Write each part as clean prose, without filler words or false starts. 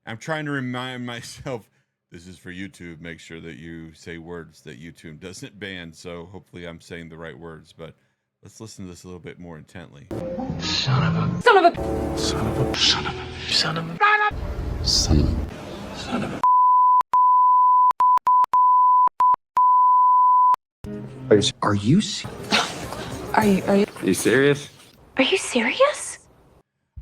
I'm trying to remind myself this is for YouTube. Make sure that you say words that YouTube doesn't ban. So hopefully I'm saying the right words, but let's listen to this a little bit more intently. Son of a. Son of a. Son of a. Son of a. Son of a. Son of a. Son of a. Are you serious? Are you serious?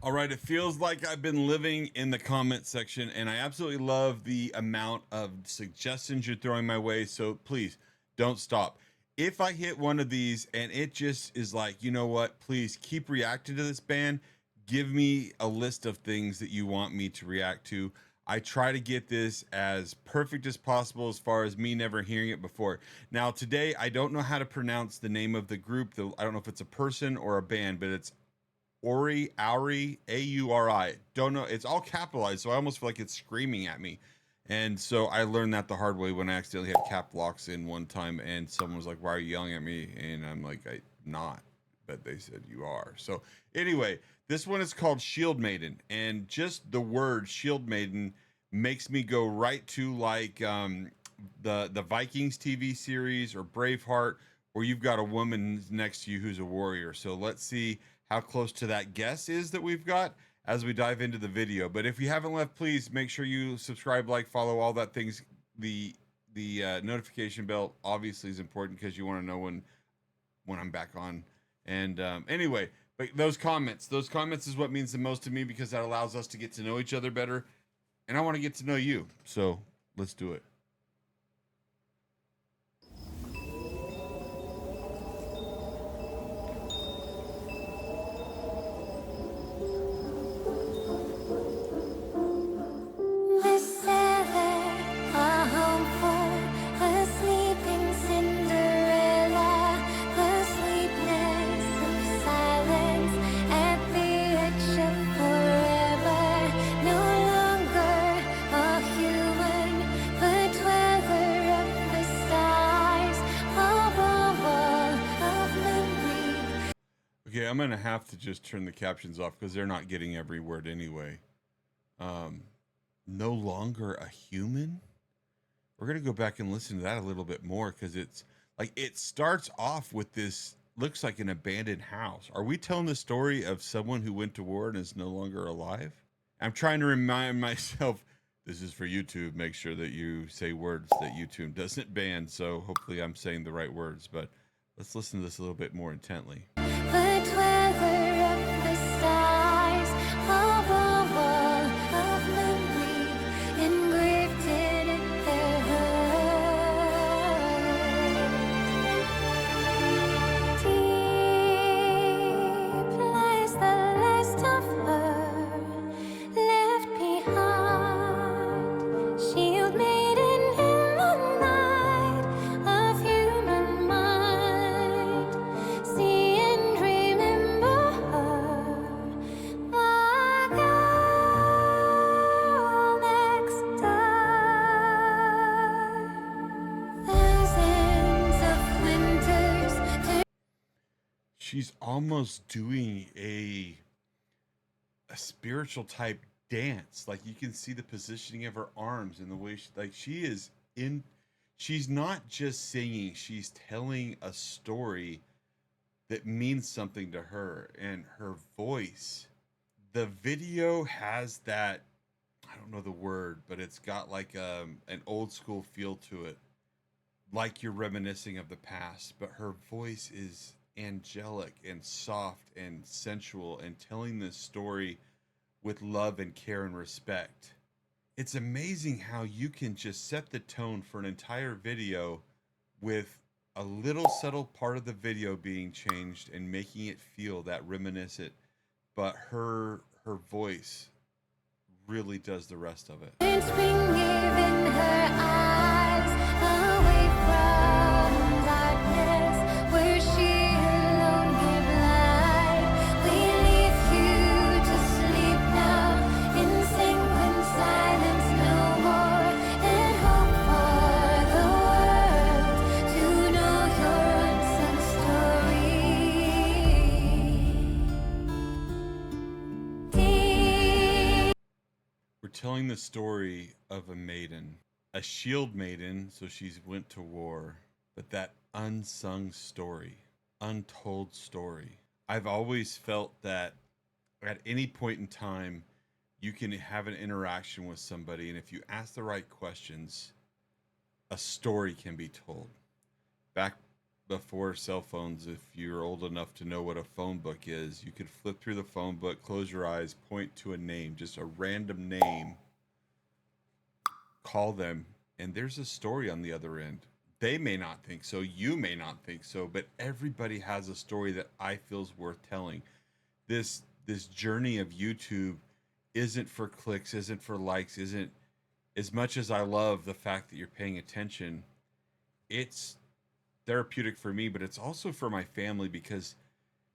All right, it feels like I've been living in the comment section, and I absolutely love the amount of suggestions you're throwing my way. So please don't stop. If I hit one of these and it just is like, you know what, please keep reacting to this band. Give me a list of things that you want me to react to. I try to get this as perfect as possible as far as me never hearing it before. Now, today, I don't know how to pronounce the name of the group. I don't know if it's a person or a band, but it's AURI, AURI. Don't know. It's all capitalized, so I almost feel like it's screaming at me. And so I learned that the hard way when I accidentally had cap locks in one time, and someone was like, "Why are you yelling at me?" And I'm like, "I'm not," but they said you are. So anyway, this one is called Shieldmaiden, and just the word Shieldmaiden makes me go right to like the Vikings TV series or Braveheart, where you've got a woman next to you who's a warrior. So let's see how close to that guess is that we've got as we dive into the video. But if you haven't left, please make sure you subscribe, like, follow, all that things. The notification bell obviously is important because you want to know when I'm back on. And anyway, but those comments is what means the most to me, because that allows us to get to know each other better, and I want to get to know you. So let's do it. Okay, I'm gonna have to just turn the captions off because they're not getting every word anyway. No longer a human? We're gonna go back and listen to that a little bit more, because it's like it starts off with this, looks like an abandoned house. Are we telling the story of someone who went to war and is no longer alive? I'm trying to remind myself this is for YouTube. Make sure that you say words that YouTube doesn't ban. So hopefully I'm saying the right words, but let's listen to this a little bit more intently. She's almost doing a spiritual type dance. Like you can see the positioning of her arms and the way she's not just singing, she's telling a story that means something to her, and her voice. The video has that, I don't know the word, but it's got like an old school feel to it. Like you're reminiscing of the past, but her voice is angelic and soft and sensual and telling this story with love and care and respect. It's amazing how you can just set the tone for an entire video with a little subtle part of the video being changed and making it feel that reminiscent, but her voice really does the rest of it. It's been given her eyes away from darkness, where she alone gave light. We leave you to sleep now, in sanguine silence no more, and hope for the world to know your unsung story. We're telling the story of a maiden, a shield maiden, so she's went to war, but that unsung story, untold story. I've always felt that at any point in time, you can have an interaction with somebody, and if you ask the right questions, a story can be told. Back before cell phones, if you're old enough to know what a phone book is, you could flip through the phone book, close your eyes, point to a name, just a random name, call them, and there's a story on the other end. They may not think so, you may not think so, but everybody has a story that I feel is worth telling. This journey of YouTube isn't for clicks, isn't for likes, isn't, as much as I love the fact that you're paying attention, it's therapeutic for me, but it's also for my family, because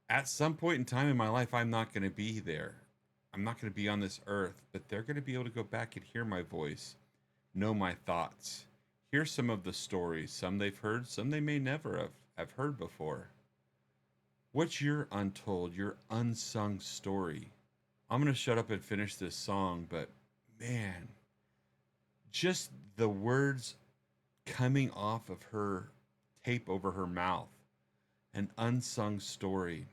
at some point in time in my life, I'm not going to be there. I'm not going to be on this earth, but they're going to be able to go back and hear my voice, know my thoughts, hear some of the stories, some they've heard, some they may never have heard before. What's your untold, your unsung story? I'm going to shut up and finish this song, but man, just the words coming off of her tape over her mouth, an unsung story,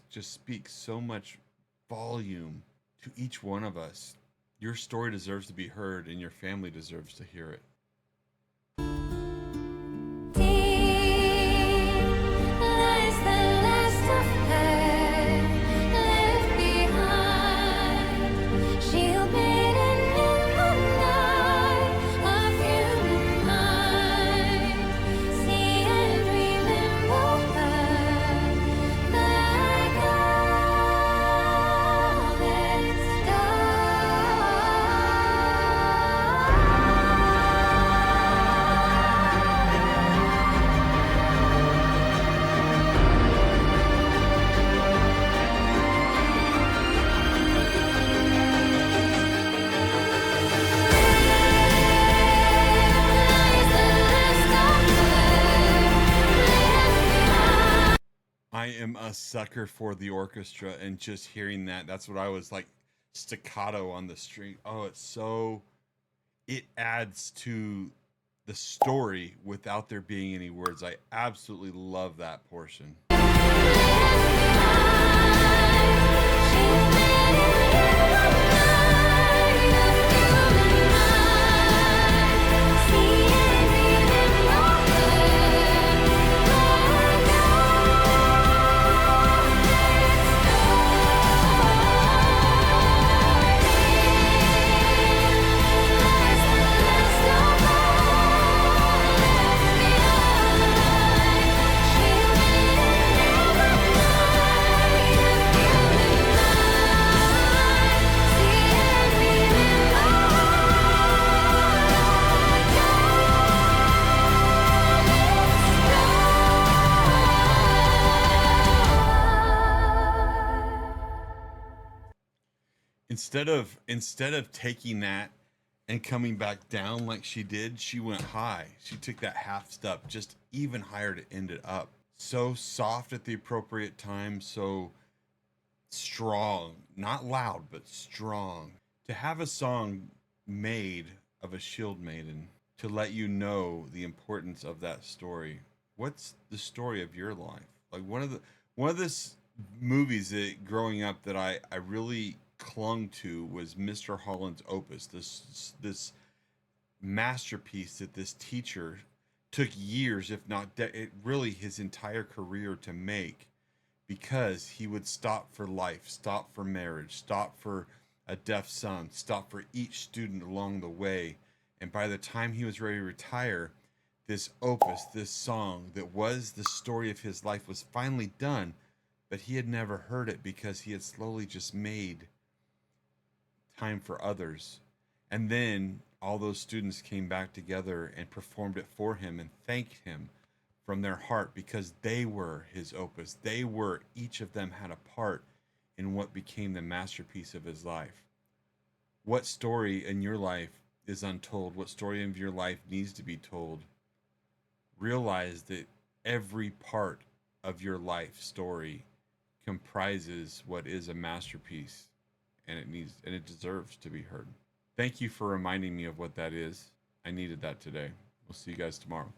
just speaks so much volume to each one of us. Your story deserves to be heard, and your family deserves to hear it. I am a sucker for the orchestra, and just hearing that's what I was like, staccato on the string. Oh, it adds to the story without there being any words. I absolutely love that portion. Instead of taking that and coming back down like she did, she went high. She took that half step just even higher to end it up. So soft at the appropriate time, so strong, not loud, but strong. To have a song made of a shield maiden to let you know the importance of that story. What's the story of your life? Like one of this movies that growing up that I really clung to was Mr. Holland's Opus, this masterpiece that this teacher took years, if not really his entire career to make, because he would stop for life, stop for marriage, stop for a deaf son, stop for each student along the way. And by the time he was ready to retire, this opus, this song that was the story of his life was finally done, but he had never heard it because he had slowly just made time for others. And then all those students came back together and performed it for him and thanked him from their heart, because they were his opus. Each of them had a part in what became the masterpiece of his life. What story in your life is untold? What story of your life needs to be told? Realize that every part of your life story comprises what is a masterpiece, and it deserves to be heard. Thank you for reminding me of what that is. I needed that today. We'll see you guys tomorrow.